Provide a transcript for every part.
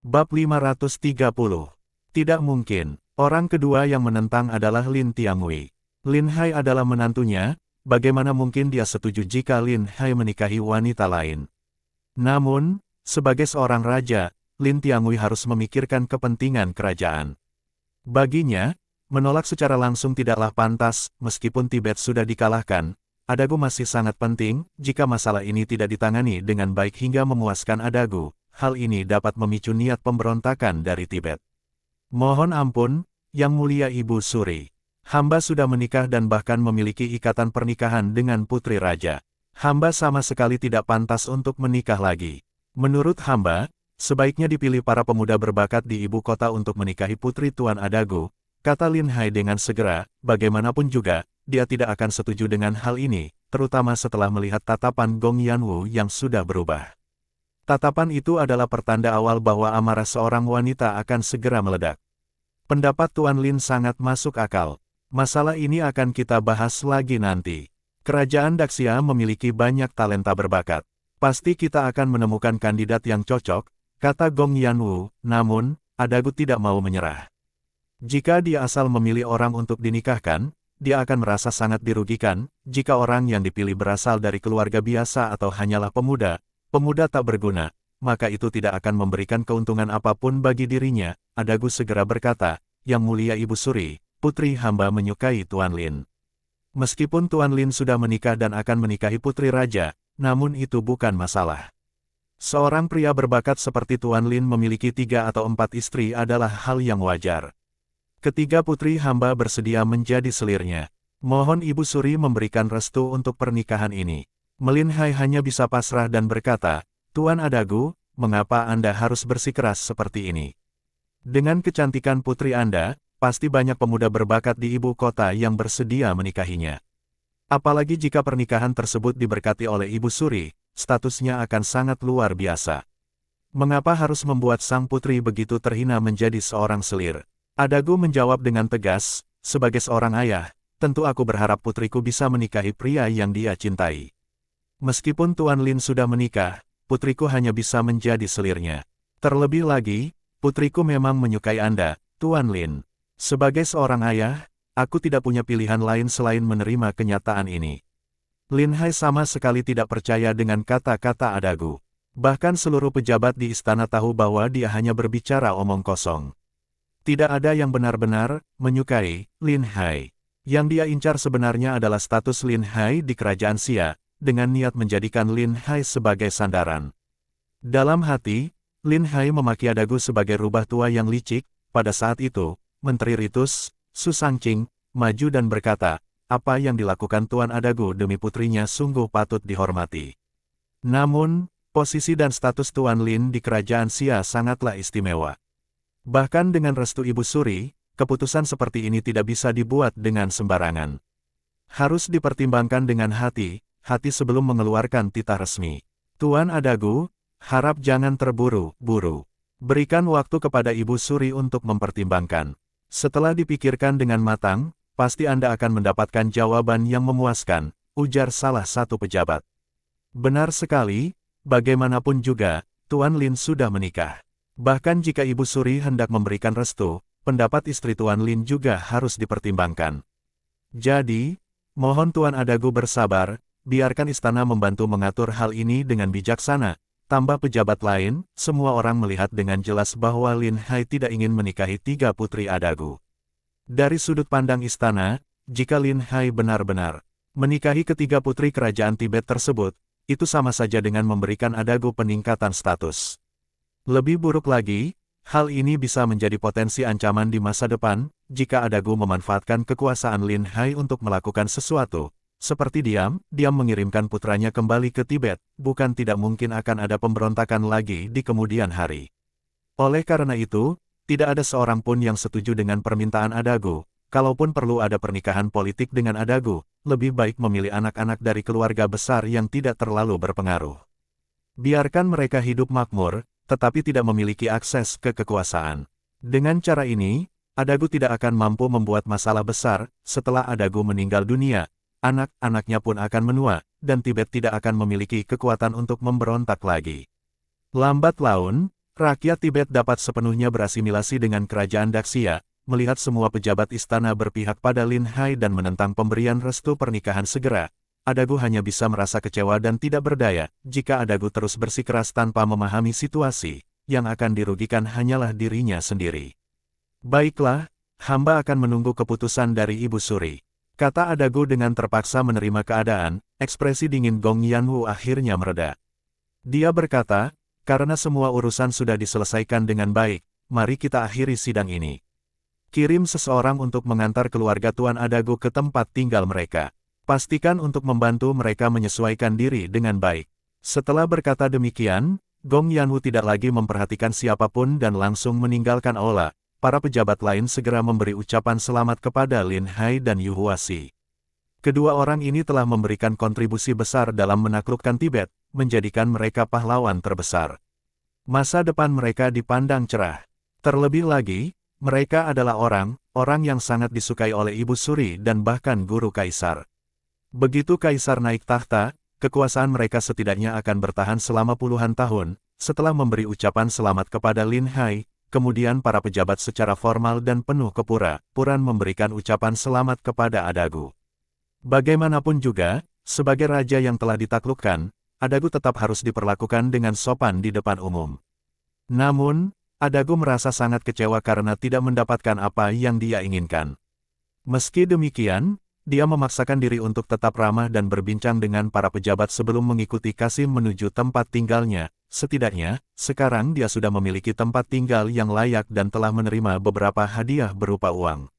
Bab 530. Tidak mungkin. Orang kedua yang menentang adalah Lin Tiangui. Lin Hai adalah menantunya, bagaimana mungkin dia setuju jika Lin Hai menikahi wanita lain? Namun, sebagai seorang raja, Lin Tiangui harus memikirkan kepentingan kerajaan. Baginya, menolak secara langsung tidaklah pantas, meskipun Tibet sudah dikalahkan. Adagu masih sangat penting, jika masalah ini tidak ditangani dengan baik hingga memuaskan Adagu. Hal ini dapat memicu niat pemberontakan dari Tibet. Mohon ampun, Yang Mulia Ibu Suri. Hamba sudah menikah dan bahkan memiliki ikatan pernikahan dengan putri raja. Hamba sama sekali tidak pantas untuk menikah lagi. Menurut hamba, sebaiknya dipilih para pemuda berbakat di ibu kota untuk menikahi putri Tuan Adagu, kata Lin Hai dengan segera. Bagaimanapun juga, dia tidak akan setuju dengan hal ini, terutama setelah melihat tatapan Gong Yanwu yang sudah berubah. Tatapan itu adalah pertanda awal bahwa amarah seorang wanita akan segera meledak. Pendapat Tuan Lin sangat masuk akal. Masalah ini akan kita bahas lagi nanti. Kerajaan Daxia memiliki banyak talenta berbakat. Pasti kita akan menemukan kandidat yang cocok, kata Gong Yanwu, namun, Adagu tidak mau menyerah. Jika dia asal memilih orang untuk dinikahkan, dia akan merasa sangat dirugikan. Jika orang yang dipilih berasal dari keluarga biasa atau hanyalah pemuda tak berguna, maka itu tidak akan memberikan keuntungan apapun bagi dirinya. Adagu segera berkata, Yang Mulia Ibu Suri, putri hamba menyukai Tuan Lin. Meskipun Tuan Lin sudah menikah dan akan menikahi putri raja, namun itu bukan masalah. Seorang pria berbakat seperti Tuan Lin memiliki 3 atau 4 istri adalah hal yang wajar. Ketiga putri hamba bersedia menjadi selirnya. Mohon Ibu Suri memberikan restu untuk pernikahan ini. Lin Hai hanya bisa pasrah dan berkata, Tuan Adagu, mengapa Anda harus bersikeras seperti ini? Dengan kecantikan putri Anda, pasti banyak pemuda berbakat di ibu kota yang bersedia menikahinya. Apalagi jika pernikahan tersebut diberkati oleh Ibu Suri, statusnya akan sangat luar biasa. Mengapa harus membuat sang putri begitu terhina menjadi seorang selir? Adagu menjawab dengan tegas, sebagai seorang ayah, tentu aku berharap putriku bisa menikahi pria yang dia cintai. Meskipun Tuan Lin sudah menikah, putriku hanya bisa menjadi selirnya. Terlebih lagi, putriku memang menyukai Anda, Tuan Lin. Sebagai seorang ayah, aku tidak punya pilihan lain selain menerima kenyataan ini. Lin Hai sama sekali tidak percaya dengan kata-kata Adagu. Bahkan seluruh pejabat di istana tahu bahwa dia hanya berbicara omong kosong. Tidak ada yang benar-benar menyukai Lin Hai. Yang dia incar sebenarnya adalah status Lin Hai di kerajaan Xia, dengan niat menjadikan Lin Hai sebagai sandaran. Dalam hati, Lin Hai memaki Adagu sebagai rubah tua yang licik. Pada saat itu, Menteri Ritus, Su Shangqing, maju dan berkata, apa yang dilakukan Tuan Adagu demi putrinya sungguh patut dihormati. Namun, posisi dan status Tuan Lin di kerajaan Xia sangatlah istimewa. Bahkan dengan restu Ibu Suri, keputusan seperti ini tidak bisa dibuat dengan sembarangan. Harus dipertimbangkan dengan hati sebelum mengeluarkan titah resmi. Tuan Adagu, harap jangan terburu-buru. Berikan waktu kepada Ibu Suri untuk mempertimbangkan. Setelah dipikirkan dengan matang, pasti Anda akan mendapatkan jawaban yang memuaskan, ujar salah satu pejabat. Benar sekali, bagaimanapun juga, Tuan Lin sudah menikah. Bahkan jika Ibu Suri hendak memberikan restu, pendapat istri Tuan Lin juga harus dipertimbangkan. Jadi, mohon Tuan Adagu bersabar, biarkan istana membantu mengatur hal ini dengan bijaksana. Tambah pejabat lain, semua orang melihat dengan jelas bahwa Lin Hai tidak ingin menikahi 3 putri Adagu. Dari sudut pandang istana, jika Lin Hai benar-benar menikahi ketiga putri kerajaan Tibet tersebut, itu sama saja dengan memberikan Adagu peningkatan status. Lebih buruk lagi, hal ini bisa menjadi potensi ancaman di masa depan, jika Adagu memanfaatkan kekuasaan Lin Hai untuk melakukan sesuatu. Seperti diam mengirimkan putranya kembali ke Tibet, bukan tidak mungkin akan ada pemberontakan lagi di kemudian hari. Oleh karena itu, tidak ada seorang pun yang setuju dengan permintaan Adagu. Kalaupun perlu ada pernikahan politik dengan Adagu, lebih baik memilih anak-anak dari keluarga besar yang tidak terlalu berpengaruh. Biarkan mereka hidup makmur, tetapi tidak memiliki akses ke kekuasaan. Dengan cara ini, Adagu tidak akan mampu membuat masalah besar. Setelah Adagu meninggal dunia, anak-anaknya pun akan menua, dan Tibet tidak akan memiliki kekuatan untuk memberontak lagi. Lambat laun, Rakyat Tibet dapat sepenuhnya berasimilasi dengan kerajaan Daxia, melihat semua pejabat istana berpihak pada Lin Hai dan menentang pemberian restu pernikahan segera. Adagu hanya bisa merasa kecewa dan tidak berdaya, jika Adagu terus bersikeras tanpa memahami situasi, yang akan dirugikan hanyalah dirinya sendiri. Baiklah, hamba akan menunggu keputusan dari Ibu Suri, kata Adagu dengan terpaksa menerima keadaan. Ekspresi dingin Gong Yanwu akhirnya mereda. Dia berkata, karena semua urusan sudah diselesaikan dengan baik, mari kita akhiri sidang ini. Kirim seseorang untuk mengantar keluarga Tuan Adagu ke tempat tinggal mereka. Pastikan untuk membantu mereka menyesuaikan diri dengan baik. Setelah berkata demikian, Gong Yanwu tidak lagi memperhatikan siapapun dan langsung meninggalkan aula. Para pejabat lain segera memberi ucapan selamat kepada Lin Hai dan Yu Huasi. Kedua orang ini telah memberikan kontribusi besar dalam menaklukkan Tibet, menjadikan mereka pahlawan terbesar. Masa depan mereka dipandang cerah. Terlebih lagi, mereka adalah orang yang sangat disukai oleh Ibu Suri dan bahkan guru kaisar. Begitu kaisar naik tahta, kekuasaan mereka setidaknya akan bertahan selama puluhan tahun. Setelah memberi ucapan selamat kepada Lin Hai, kemudian para pejabat secara formal dan penuh kepura-puraan memberikan ucapan selamat kepada Adagu. Bagaimanapun juga, sebagai raja yang telah ditaklukkan, Adagu tetap harus diperlakukan dengan sopan di depan umum. Namun, Adagu merasa sangat kecewa karena tidak mendapatkan apa yang dia inginkan. Meski demikian, dia memaksakan diri untuk tetap ramah dan berbincang dengan para pejabat sebelum mengikuti Qasim menuju tempat tinggalnya. Setidaknya, sekarang dia sudah memiliki tempat tinggal yang layak dan telah menerima beberapa hadiah berupa uang.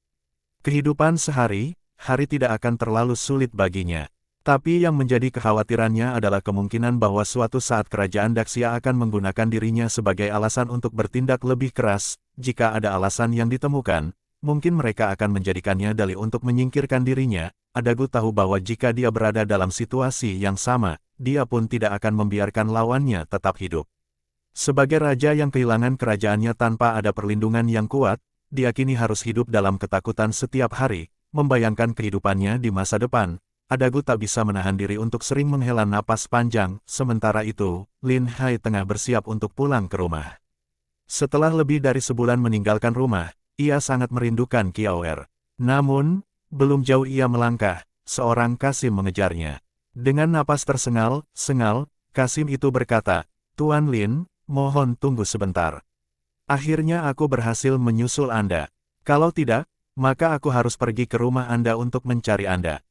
Kehidupan sehari-hari tidak akan terlalu sulit baginya. Tapi yang menjadi kekhawatirannya adalah kemungkinan bahwa suatu saat kerajaan Daxia akan menggunakan dirinya sebagai alasan untuk bertindak lebih keras. Jika ada alasan yang ditemukan, mungkin mereka akan menjadikannya dalih untuk menyingkirkan dirinya. Adagu tahu bahwa jika dia berada dalam situasi yang sama, dia pun tidak akan membiarkan lawannya tetap hidup. Sebagai raja yang kehilangan kerajaannya tanpa ada perlindungan yang kuat, dia kini harus hidup dalam ketakutan setiap hari, membayangkan kehidupannya di masa depan. Adagu tak bisa menahan diri untuk sering menghela napas panjang. Sementara itu, Lin Hai tengah bersiap untuk pulang ke rumah. Setelah lebih dari sebulan meninggalkan rumah, ia sangat merindukan Kiaoer. Namun, belum jauh ia melangkah, seorang Qasim mengejarnya. Dengan napas tersengal-sengal, Qasim itu berkata, "Tuan Lin, mohon tunggu sebentar. Akhirnya aku berhasil menyusul Anda. Kalau tidak, maka aku harus pergi ke rumah Anda untuk mencari Anda."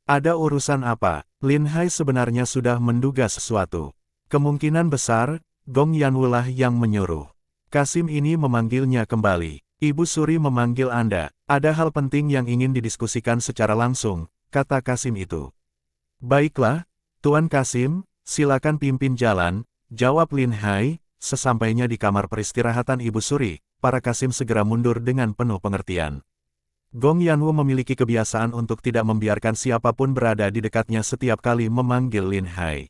Ada urusan apa? Lin Hai sebenarnya sudah menduga sesuatu. Kemungkinan besar, Gong Yanwu lah yang menyuruh Qasim ini memanggilnya kembali. Ibu Suri memanggil Anda. Ada hal penting yang ingin didiskusikan secara langsung, kata Qasim itu. Baiklah, Tuan Qasim, silakan pimpin jalan, jawab Lin Hai. Sesampainya di kamar peristirahatan Ibu Suri, para Qasim segera mundur dengan penuh pengertian. Gong Yanwu memiliki kebiasaan untuk tidak membiarkan siapapun berada di dekatnya setiap kali memanggil Lin Hai.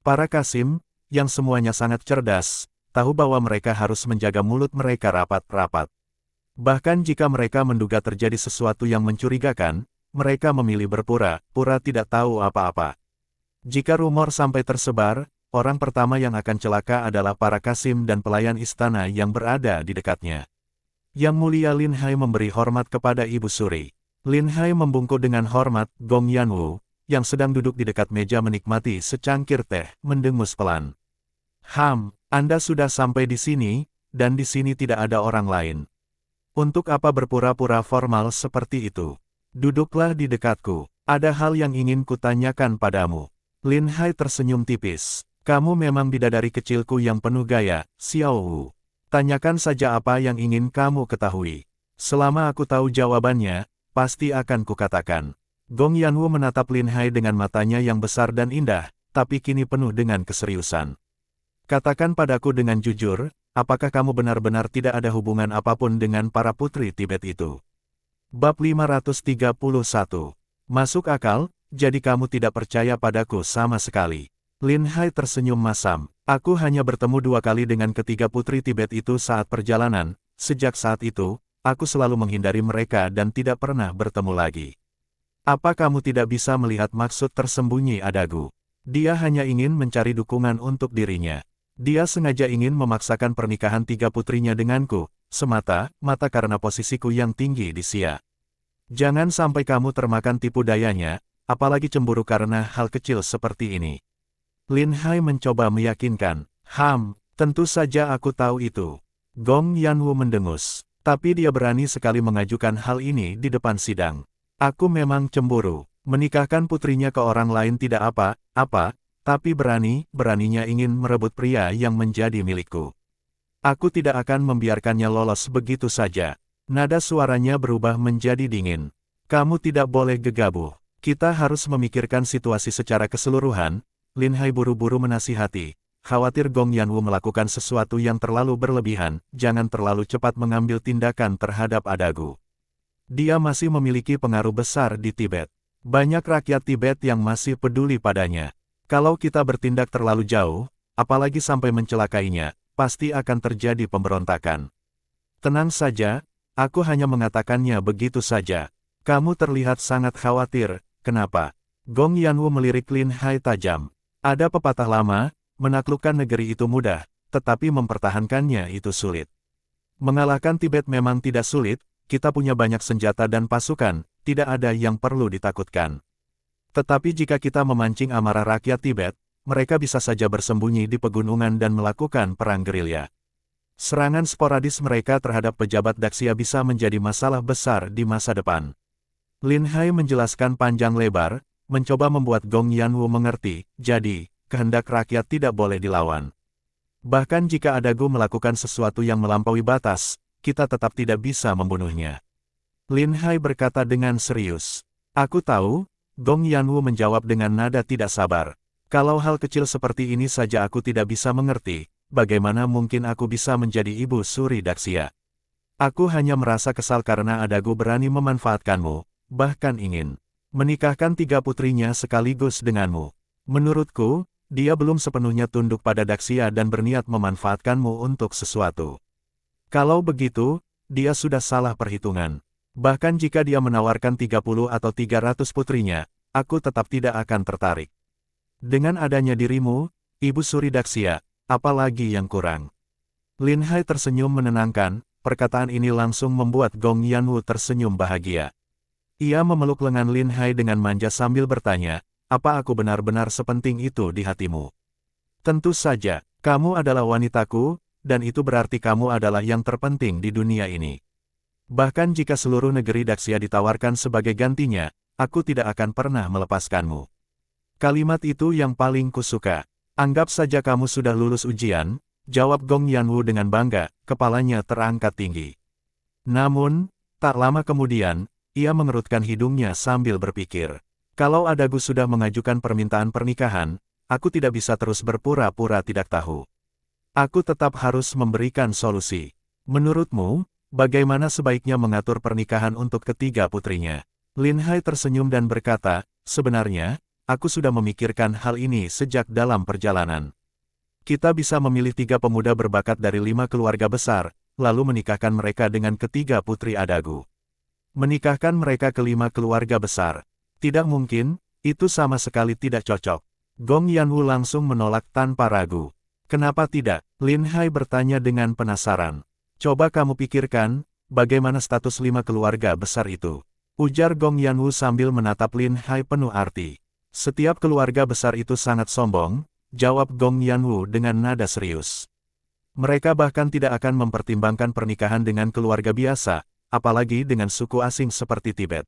Para Qasim, yang semuanya sangat cerdas, tahu bahwa mereka harus menjaga mulut mereka rapat-rapat. Bahkan jika mereka menduga terjadi sesuatu yang mencurigakan, mereka memilih berpura-pura tidak tahu apa-apa. Jika rumor sampai tersebar, orang pertama yang akan celaka adalah para Qasim dan pelayan istana yang berada di dekatnya. Yang Mulia Lin Hai memberi hormat kepada Ibu Suri. Lin Hai membungkuk dengan hormat. Gong Yanwu, yang sedang duduk di dekat meja menikmati secangkir teh, mendengus pelan. Anda sudah sampai di sini, dan di sini tidak ada orang lain. Untuk apa berpura-pura formal seperti itu? Duduklah di dekatku. Ada hal yang ingin kutanyakan padamu. Lin Hai tersenyum tipis. Kamu memang bidadari kecilku yang penuh gaya, Xiao Wu. Tanyakan saja apa yang ingin kamu ketahui. Selama aku tahu jawabannya, pasti akan kukatakan. Gong Yanwu menatap Lin Hai dengan matanya yang besar dan indah, tapi kini penuh dengan keseriusan. Katakan padaku dengan jujur, apakah kamu benar-benar tidak ada hubungan apapun dengan para putri Tibet itu? Bab 531. Masuk akal, jadi kamu tidak percaya padaku sama sekali. Lin Hai tersenyum masam. Aku hanya bertemu 2 kali dengan ketiga putri Tibet itu saat perjalanan. Sejak saat itu, aku selalu menghindari mereka dan tidak pernah bertemu lagi. Apa kamu tidak bisa melihat maksud tersembunyi Adagu? Dia hanya ingin mencari dukungan untuk dirinya. Dia sengaja ingin memaksakan pernikahan tiga putrinya denganku, semata-mata karena posisiku yang tinggi di Xia. Jangan sampai kamu termakan tipu dayanya, apalagi cemburu karena hal kecil seperti ini. Lin Hai mencoba meyakinkan. Tentu saja aku tahu itu. Gong Yanwu mendengus. Tapi dia berani sekali mengajukan hal ini di depan sidang. Aku memang cemburu. Menikahkan putrinya ke orang lain tidak apa-apa, tapi beraninya ingin merebut pria yang menjadi milikku. Aku tidak akan membiarkannya lolos begitu saja. Nada suaranya berubah menjadi dingin. Kamu tidak boleh gegabah. Kita harus memikirkan situasi secara keseluruhan. Lin Hai buru-buru menasihati. Khawatir Gong Yanwu melakukan sesuatu yang terlalu berlebihan, jangan terlalu cepat mengambil tindakan terhadap adagu. Dia masih memiliki pengaruh besar di Tibet. Banyak rakyat Tibet yang masih peduli padanya. Kalau kita bertindak terlalu jauh, apalagi sampai mencelakainya, pasti akan terjadi pemberontakan. Tenang saja, aku hanya mengatakannya begitu saja. Kamu terlihat sangat khawatir, kenapa? Gong Yanwu melirik Lin Hai tajam. Ada pepatah lama, menaklukkan negeri itu mudah, tetapi mempertahankannya itu sulit. Mengalahkan Tibet memang tidak sulit, kita punya banyak senjata dan pasukan, tidak ada yang perlu ditakutkan. Tetapi jika kita memancing amarah rakyat Tibet, mereka bisa saja bersembunyi di pegunungan dan melakukan perang gerilya. Serangan sporadis mereka terhadap pejabat Daxia bisa menjadi masalah besar di masa depan. Lin Hai menjelaskan panjang lebar, mencoba membuat Gong Yanwu mengerti, jadi, kehendak rakyat tidak boleh dilawan. Bahkan jika adagu melakukan sesuatu yang melampaui batas, kita tetap tidak bisa membunuhnya. Lin Hai berkata dengan serius. Aku tahu. Gong Yanwu menjawab dengan nada tidak sabar. Kalau hal kecil seperti ini saja aku tidak bisa mengerti, bagaimana mungkin aku bisa menjadi ibu suri Daxia? Aku hanya merasa kesal karena adagu berani memanfaatkanmu, bahkan ingin menikahkan tiga putrinya sekaligus denganmu. Menurutku, dia belum sepenuhnya tunduk pada Daxia dan berniat memanfaatkanmu untuk sesuatu. Kalau begitu, dia sudah salah perhitungan. Bahkan jika dia menawarkan 30 atau 300 putrinya, aku tetap tidak akan tertarik. Dengan adanya dirimu, Ibu Suri Daxia, apalagi yang kurang? Lin Hai tersenyum menenangkan, perkataan ini langsung membuat Gong Yanwu tersenyum bahagia. Ia memeluk lengan Lin Hai dengan manja sambil bertanya, apa aku benar-benar sepenting itu di hatimu? Tentu saja, kamu adalah wanitaku, dan itu berarti kamu adalah yang terpenting di dunia ini. Bahkan jika seluruh negeri Daxia ditawarkan sebagai gantinya, aku tidak akan pernah melepaskanmu. Kalimat itu yang paling kusuka. Anggap saja kamu sudah lulus ujian, jawab Gong Yanwu dengan bangga, kepalanya terangkat tinggi. Namun, tak lama kemudian, ia mengerutkan hidungnya sambil berpikir. Kalau adagu sudah mengajukan permintaan pernikahan, aku tidak bisa terus berpura-pura tidak tahu. Aku tetap harus memberikan solusi. Menurutmu, bagaimana sebaiknya mengatur pernikahan untuk ketiga putrinya? Lin Hai tersenyum dan berkata, sebenarnya, aku sudah memikirkan hal ini sejak dalam perjalanan. Kita bisa memilih 3 pemuda berbakat dari 5 keluarga besar, lalu menikahkan mereka dengan ketiga putri adagu. Menikahkan mereka ke 5 keluarga besar. Tidak mungkin, itu sama sekali tidak cocok. Gong Yanwu langsung menolak tanpa ragu. Kenapa tidak? Lin Hai bertanya dengan penasaran. Coba kamu pikirkan, bagaimana status 5 keluarga besar itu? Ujar Gong Yanwu sambil menatap Lin Hai penuh arti. Setiap keluarga besar itu sangat sombong, jawab Gong Yanwu dengan nada serius. Mereka bahkan tidak akan mempertimbangkan pernikahan dengan keluarga biasa, apalagi dengan suku asing seperti Tibet.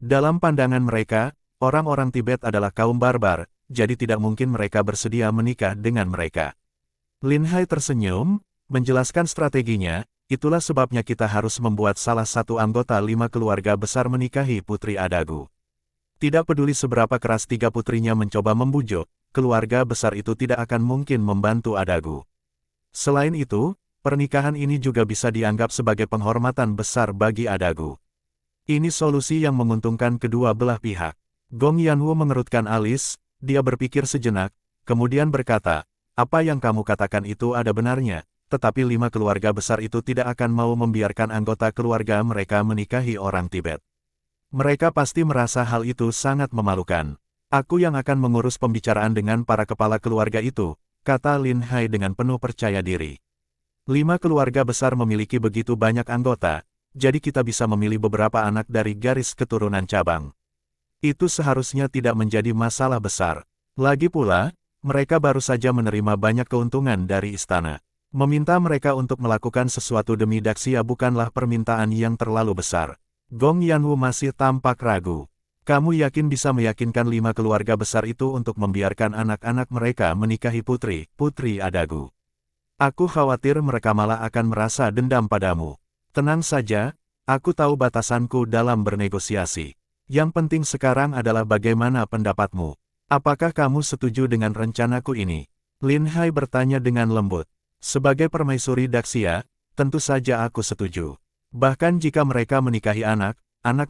Dalam pandangan mereka, orang-orang Tibet adalah kaum barbar, jadi tidak mungkin mereka bersedia menikah dengan mereka. Lin Hai tersenyum, menjelaskan strateginya, itulah sebabnya kita harus membuat salah satu anggota 5 keluarga besar menikahi putri adagu. Tidak peduli seberapa keras 3 putrinya mencoba membujuk, keluarga besar itu tidak akan mungkin membantu adagu. Selain itu, pernikahan ini juga bisa dianggap sebagai penghormatan besar bagi adagu. Ini solusi yang menguntungkan kedua belah pihak. Gong Yanwu mengerutkan alis, dia berpikir sejenak, kemudian berkata, apa yang kamu katakan itu ada benarnya. Tetapi 5 keluarga besar itu tidak akan mau membiarkan anggota keluarga mereka menikahi orang Tibet. Mereka pasti merasa hal itu sangat memalukan. Aku yang akan mengurus pembicaraan dengan para kepala keluarga itu, kata Lin Hai dengan penuh percaya diri. 5 keluarga besar memiliki begitu banyak anggota, jadi kita bisa memilih beberapa anak dari garis keturunan cabang. Itu seharusnya tidak menjadi masalah besar. Lagi pula, mereka baru saja menerima banyak keuntungan dari istana. Meminta mereka untuk melakukan sesuatu demi Daxia bukanlah permintaan yang terlalu besar. Gong Yanwu masih tampak ragu. Kamu yakin bisa meyakinkan 5 keluarga besar itu untuk membiarkan anak-anak mereka menikahi putri adagu? Aku khawatir mereka malah akan merasa dendam padamu. Tenang saja, aku tahu batasanku dalam bernegosiasi. Yang penting sekarang adalah bagaimana pendapatmu. Apakah kamu setuju dengan rencanaku ini? Lin Hai bertanya dengan lembut. Sebagai permaisuri Daxia, tentu saja aku setuju. Bahkan jika mereka menikahi anak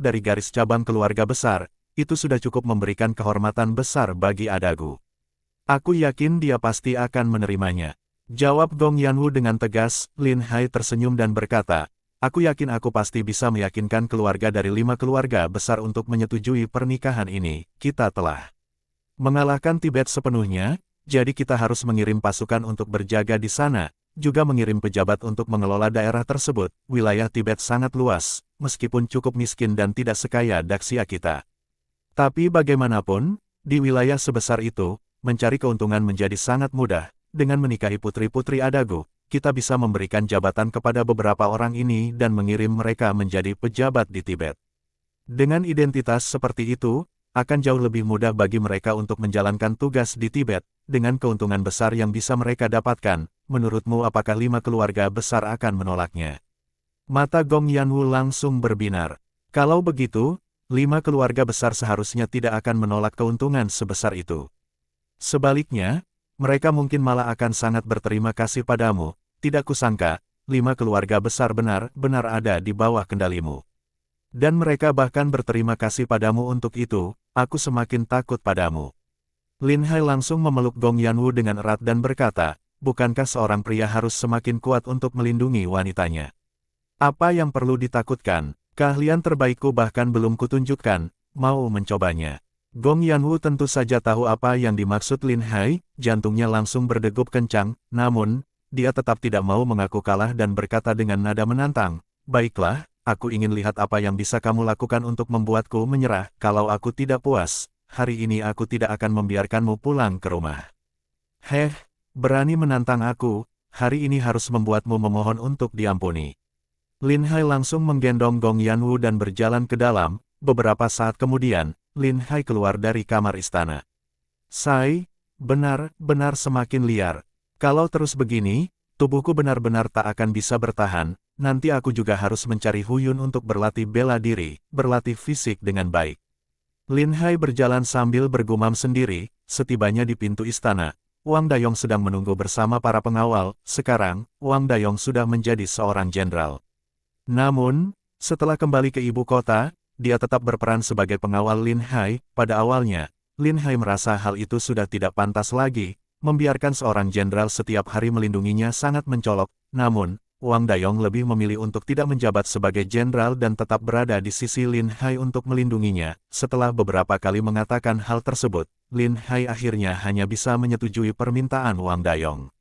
dari garis cabang keluarga besar, itu sudah cukup memberikan kehormatan besar bagi adagu. Aku yakin dia pasti akan menerimanya. Jawab Gong Yanwu dengan tegas. Lin Hai tersenyum dan berkata, aku yakin aku pasti bisa meyakinkan keluarga dari 5 keluarga besar untuk menyetujui pernikahan ini. Kita telah mengalahkan Tibet sepenuhnya, jadi kita harus mengirim pasukan untuk berjaga di sana, juga mengirim pejabat untuk mengelola daerah tersebut. Wilayah Tibet sangat luas, meskipun cukup miskin dan tidak sekaya Daxia kita. Tapi bagaimanapun, di wilayah sebesar itu, mencari keuntungan menjadi sangat mudah. Dengan menikahi putri-putri adagu, kita bisa memberikan jabatan kepada beberapa orang ini dan mengirim mereka menjadi pejabat di Tibet. Dengan identitas seperti itu, akan jauh lebih mudah bagi mereka untuk menjalankan tugas di Tibet, dengan keuntungan besar yang bisa mereka dapatkan. Menurutmu apakah 5 keluarga besar akan menolaknya? Mata Gong Yanwu langsung berbinar. Kalau begitu, 5 keluarga besar seharusnya tidak akan menolak keuntungan sebesar itu. Sebaliknya, mereka mungkin malah akan sangat berterima kasih padamu. Tidak kusangka, 5 keluarga besar benar-benar ada di bawah kendalimu. Dan mereka bahkan berterima kasih padamu untuk itu. Aku semakin takut padamu. Lin Hai langsung memeluk Gong Yanwu dengan erat dan berkata, bukankah seorang pria harus semakin kuat untuk melindungi wanitanya? Apa yang perlu ditakutkan? Keahlian terbaikku bahkan belum kutunjukkan, mau mencobanya. Gong Yanwu tentu saja tahu apa yang dimaksud Lin Hai, jantungnya langsung berdegup kencang, namun, dia tetap tidak mau mengaku kalah dan berkata dengan nada menantang, baiklah, aku ingin lihat apa yang bisa kamu lakukan untuk membuatku menyerah. Kalau aku tidak puas, hari ini aku tidak akan membiarkanmu pulang ke rumah. Berani menantang aku, hari ini harus membuatmu memohon untuk diampuni. Lin Hai langsung menggendong Gong Yanwu dan berjalan ke dalam. Beberapa saat kemudian, Lin Hai keluar dari kamar istana. Sai, benar-benar semakin liar. Kalau terus begini, tubuhku benar-benar tak akan bisa bertahan. Nanti aku juga harus mencari Huyun untuk berlatih bela diri, berlatih fisik dengan baik. Lin Hai berjalan sambil bergumam sendiri. Setibanya di pintu istana, Wang Dayong sedang menunggu bersama para pengawal. Sekarang, Wang Dayong sudah menjadi seorang jenderal. Namun, setelah kembali ke ibu kota, dia tetap berperan sebagai pengawal Lin Hai. Pada awalnya, Lin Hai merasa hal itu sudah tidak pantas lagi. Membiarkan seorang jenderal setiap hari melindunginya sangat mencolok. Namun, Wang Dayong lebih memilih untuk tidak menjabat sebagai jenderal dan tetap berada di sisi Lin Hai untuk melindunginya. Setelah beberapa kali mengatakan hal tersebut, Lin Hai akhirnya hanya bisa menyetujui permintaan Wang Dayong.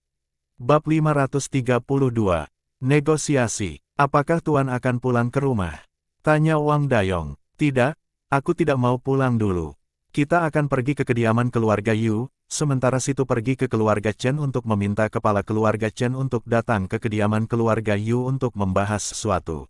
Bab 532. Negosiasi. Apakah Tuan akan pulang ke rumah? Tanya Wang Dayong. Tidak, aku tidak mau pulang dulu. Kita akan pergi ke kediaman keluarga Yu, sementara situ pergi ke keluarga Chen untuk meminta kepala keluarga Chen untuk datang ke kediaman keluarga Yu untuk membahas sesuatu.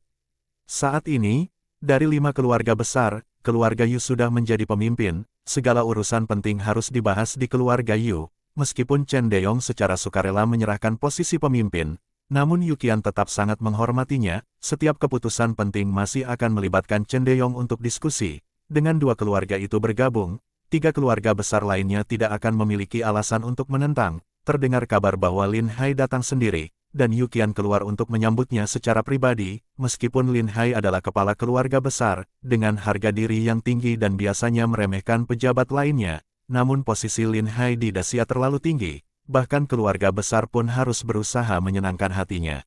Saat ini, dari 5 keluarga besar, keluarga Yu sudah menjadi pemimpin, segala urusan penting harus dibahas di keluarga Yu. Meskipun Chen Deyong secara sukarela menyerahkan posisi pemimpin, namun Yukian tetap sangat menghormatinya. Setiap keputusan penting masih akan melibatkan Chen Deyong untuk diskusi. Dengan 2 keluarga itu bergabung, 3 keluarga besar lainnya tidak akan memiliki alasan untuk menentang. Terdengar kabar bahwa Lin Hai datang sendiri, dan Yukian keluar untuk menyambutnya secara pribadi. Meskipun Lin Hai adalah kepala keluarga besar, dengan harga diri yang tinggi dan biasanya meremehkan pejabat lainnya, namun posisi Lin Hai di Daxia terlalu tinggi. Bahkan keluarga besar pun harus berusaha menyenangkan hatinya.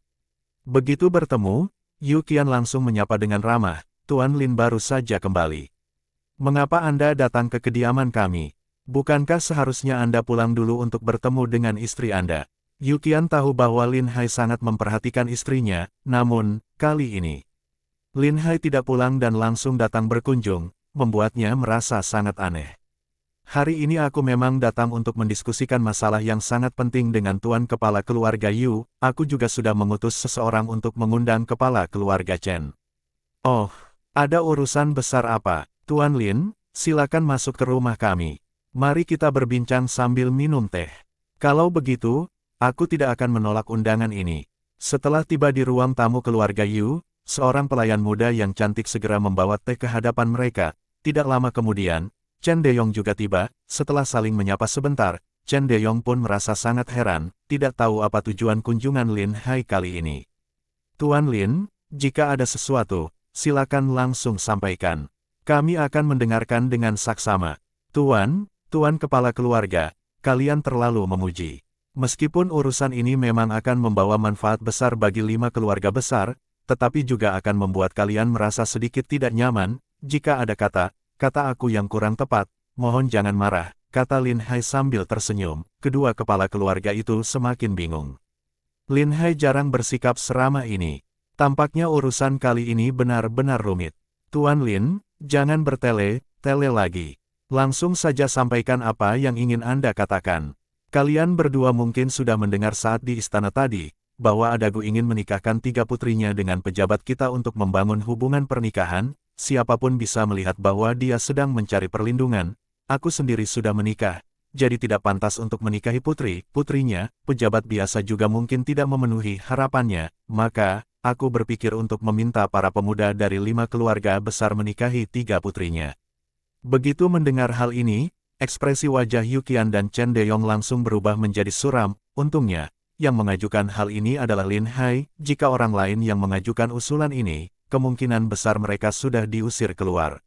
Begitu bertemu, Yukian langsung menyapa dengan ramah, Tuan Lin baru saja kembali. Mengapa Anda datang ke kediaman kami? Bukankah seharusnya Anda pulang dulu untuk bertemu dengan istri Anda? Yu Qian tahu bahwa Lin Hai sangat memperhatikan istrinya, namun, kali ini, Lin Hai tidak pulang dan langsung datang berkunjung, membuatnya merasa sangat aneh. Hari ini aku memang datang untuk mendiskusikan masalah yang sangat penting dengan Tuan Kepala Keluarga Yu, aku juga sudah mengutus seseorang untuk mengundang Kepala Keluarga Chen. Oh, ada urusan besar apa? Tuan Lin, silakan masuk ke rumah kami. Mari kita berbincang sambil minum teh. Kalau begitu, aku tidak akan menolak undangan ini. Setelah tiba di ruang tamu keluarga Yu, seorang pelayan muda yang cantik segera membawa teh ke hadapan mereka. Tidak lama kemudian, Chen Deyong juga tiba. Setelah saling menyapa sebentar, Chen Deyong pun merasa sangat heran, tidak tahu apa tujuan kunjungan Lin Hai kali ini. Tuan Lin, jika ada sesuatu, silakan langsung sampaikan. Kami akan mendengarkan dengan saksama. Tuan Kepala Keluarga, kalian terlalu memuji. Meskipun urusan ini memang akan membawa manfaat besar bagi 5 keluarga besar, tetapi juga akan membuat kalian merasa sedikit tidak nyaman, jika ada kata aku yang kurang tepat, mohon jangan marah, kata Lin Hai sambil tersenyum. Kedua kepala keluarga itu semakin bingung. Lin Hai jarang bersikap seramah ini. Tampaknya urusan kali ini benar-benar rumit. Tuan Lin, jangan bertele-tele lagi. Langsung saja sampaikan apa yang ingin Anda katakan. Kalian berdua mungkin sudah mendengar saat di istana tadi, bahwa Adagu ingin menikahkan 3 putrinya dengan pejabat kita untuk membangun hubungan pernikahan. Siapapun bisa melihat bahwa dia sedang mencari perlindungan. Aku sendiri sudah menikah, jadi tidak pantas untuk menikahi putrinya. Pejabat biasa juga mungkin tidak memenuhi harapannya, maka, aku berpikir untuk meminta para pemuda dari 5 keluarga besar menikahi 3 putrinya. Begitu mendengar hal ini, ekspresi wajah Yu Qian dan Chen Deyong langsung berubah menjadi suram. Untungnya, yang mengajukan hal ini adalah Lin Hai. Jika orang lain yang mengajukan usulan ini, kemungkinan besar mereka sudah diusir keluar.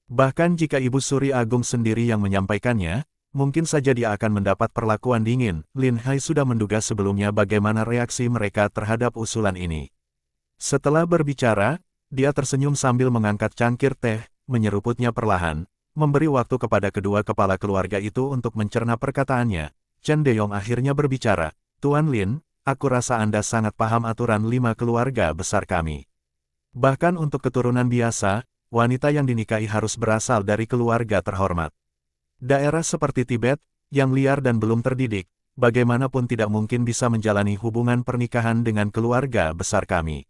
Bahkan jika Ibu Suri Agung sendiri yang menyampaikannya, mungkin saja dia akan mendapat perlakuan dingin. Lin Hai sudah menduga sebelumnya bagaimana reaksi mereka terhadap usulan ini. Setelah berbicara, dia tersenyum sambil mengangkat cangkir teh, menyeruputnya perlahan, memberi waktu kepada kedua kepala keluarga itu untuk mencerna perkataannya. Chen Deyong akhirnya berbicara, Tuan Lin, aku rasa Anda sangat paham aturan 5 keluarga besar kami. Bahkan untuk keturunan biasa, wanita yang dinikahi harus berasal dari keluarga terhormat. Daerah seperti Tibet, yang liar dan belum terdidik, bagaimanapun tidak mungkin bisa menjalani hubungan pernikahan dengan keluarga besar kami.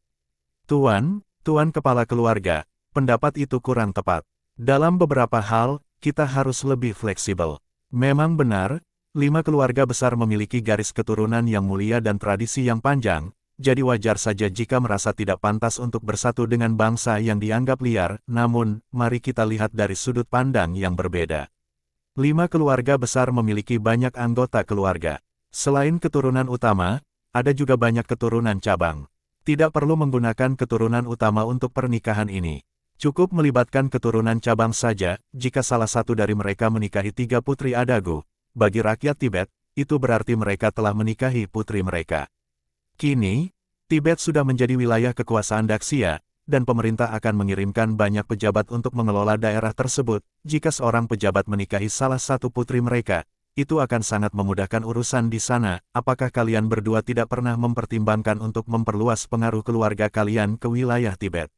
Tuan Kepala Keluarga, pendapat itu kurang tepat. Dalam beberapa hal, kita harus lebih fleksibel. Memang benar, 5 keluarga besar memiliki garis keturunan yang mulia dan tradisi yang panjang, jadi wajar saja jika merasa tidak pantas untuk bersatu dengan bangsa yang dianggap liar, namun, mari kita lihat dari sudut pandang yang berbeda. 5 keluarga besar memiliki banyak anggota keluarga. Selain keturunan utama, ada juga banyak keturunan cabang. Tidak perlu menggunakan keturunan utama untuk pernikahan ini. Cukup melibatkan keturunan cabang saja. Jika salah satu dari mereka menikahi 3 putri Adagu, bagi rakyat Tibet, itu berarti mereka telah menikahi putri mereka. Kini, Tibet sudah menjadi wilayah kekuasaan Daxia, dan pemerintah akan mengirimkan banyak pejabat untuk mengelola daerah tersebut. Jika seorang pejabat menikahi salah satu putri mereka, itu akan sangat memudahkan urusan di sana. Apakah kalian berdua tidak pernah mempertimbangkan untuk memperluas pengaruh keluarga kalian ke wilayah Tibet?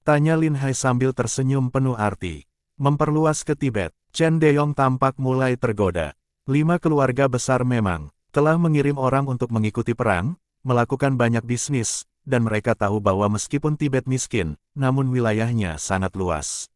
Tanya Lin Hai sambil tersenyum penuh arti. Memperluas ke Tibet. Chen Deyong tampak mulai tergoda. 5 keluarga besar memang telah mengirim orang untuk mengikuti perang, melakukan banyak bisnis, dan mereka tahu bahwa meskipun Tibet miskin, namun wilayahnya sangat luas.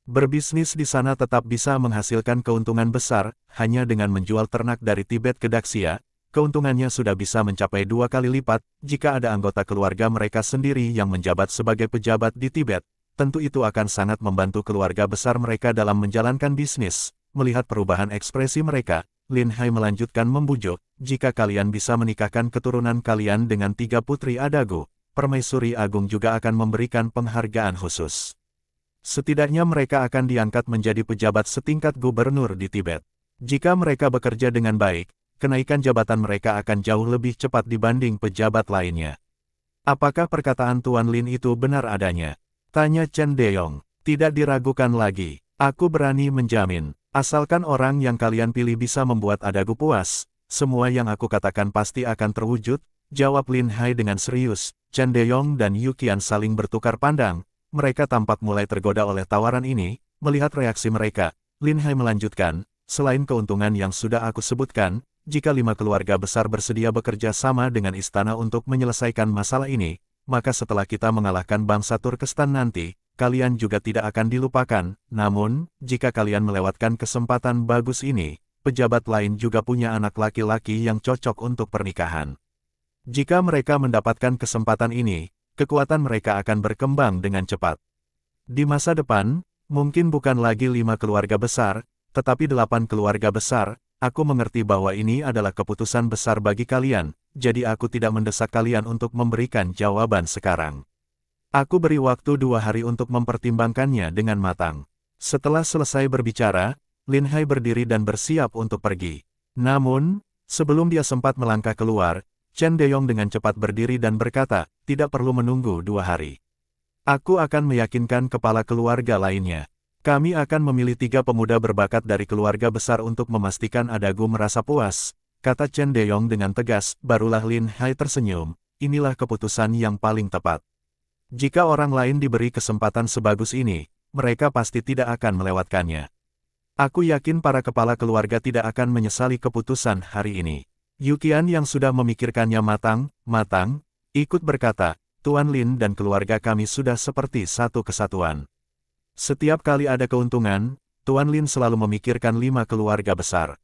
Berbisnis di sana tetap bisa menghasilkan keuntungan besar. Hanya dengan menjual ternak dari Tibet ke Daxia, keuntungannya sudah bisa mencapai 2 kali lipat. Jika ada anggota keluarga mereka sendiri yang menjabat sebagai pejabat di Tibet, tentu itu akan sangat membantu keluarga besar mereka dalam menjalankan bisnis. Melihat perubahan ekspresi mereka, Lin Hai melanjutkan membujuk, jika kalian bisa menikahkan keturunan kalian dengan 3 putri Adagu, Permaisuri Agung juga akan memberikan penghargaan khusus. Setidaknya mereka akan diangkat menjadi pejabat setingkat gubernur di Tibet. Jika mereka bekerja dengan baik, kenaikan jabatan mereka akan jauh lebih cepat dibanding pejabat lainnya. Apakah perkataan Tuan Lin itu benar adanya? Tanya Chen Deyong. Tidak diragukan lagi. Aku berani menjamin, asalkan orang yang kalian pilih bisa membuat adagu puas, semua yang aku katakan pasti akan terwujud, jawab Lin Hai dengan serius. Chen Deyong dan Yu Qian saling bertukar pandang, mereka tampak mulai tergoda oleh tawaran ini. Melihat reaksi mereka, Lin Hai melanjutkan, selain keuntungan yang sudah aku sebutkan, jika 5 keluarga besar bersedia bekerja sama dengan istana untuk menyelesaikan masalah ini, maka setelah kita mengalahkan bangsa Turkestan nanti, kalian juga tidak akan dilupakan. Namun, jika kalian melewatkan kesempatan bagus ini, pejabat lain juga punya anak laki-laki yang cocok untuk pernikahan. Jika mereka mendapatkan kesempatan ini, kekuatan mereka akan berkembang dengan cepat. Di masa depan, mungkin bukan lagi 5 keluarga besar, tetapi 8 keluarga besar. Aku mengerti bahwa ini adalah keputusan besar bagi kalian, jadi aku tidak mendesak kalian untuk memberikan jawaban sekarang. Aku beri waktu 2 hari untuk mempertimbangkannya dengan matang. Setelah selesai berbicara, Lin Hai berdiri dan bersiap untuk pergi. Namun, sebelum dia sempat melangkah keluar, Chen Deyong dengan cepat berdiri dan berkata, tidak perlu menunggu 2 hari. Aku akan meyakinkan kepala keluarga lainnya. Kami akan memilih 3 pemuda berbakat dari keluarga besar untuk memastikan adagu merasa puas, kata Chen Deyong dengan tegas. Barulah Lin Hai tersenyum, inilah keputusan yang paling tepat. Jika orang lain diberi kesempatan sebagus ini, mereka pasti tidak akan melewatkannya. Aku yakin para kepala keluarga tidak akan menyesali keputusan hari ini. Yu Qian yang sudah memikirkannya matang, ikut berkata, Tuan Lin dan keluarga kami sudah seperti satu kesatuan. Setiap kali ada keuntungan, Tuan Lin selalu memikirkan 5 keluarga besar.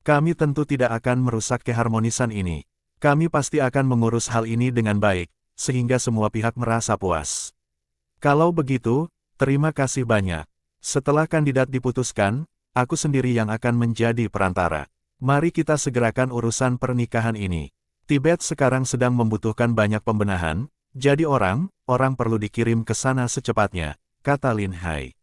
Kami tentu tidak akan merusak keharmonisan ini. Kami pasti akan mengurus hal ini dengan baik, sehingga semua pihak merasa puas. Kalau begitu, terima kasih banyak. Setelah kandidat diputuskan, aku sendiri yang akan menjadi perantara. Mari kita segerakan urusan pernikahan ini. Tibet sekarang sedang membutuhkan banyak pembenahan, jadi orang perlu dikirim ke sana secepatnya, kata Lin Hai.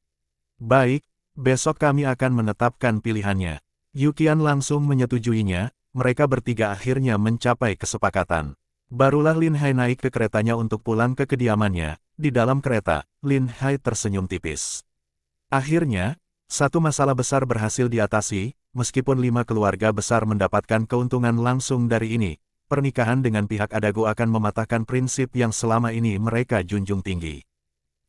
Baik, besok kami akan menetapkan pilihannya. Yu Qian langsung menyetujuinya, mereka bertiga akhirnya mencapai kesepakatan. Barulah Lin Hai naik ke keretanya untuk pulang ke kediamannya. Di dalam kereta, Lin Hai tersenyum tipis. Akhirnya, satu masalah besar berhasil diatasi, meskipun 5 keluarga besar mendapatkan keuntungan langsung dari ini. Pernikahan dengan pihak adagu akan mematahkan prinsip yang selama ini mereka junjung tinggi.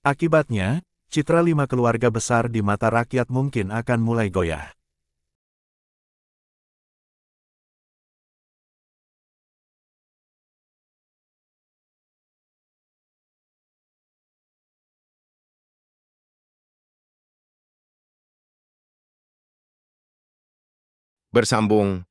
Akibatnya, citra 5 keluarga besar di mata rakyat mungkin akan mulai goyah. Bersambung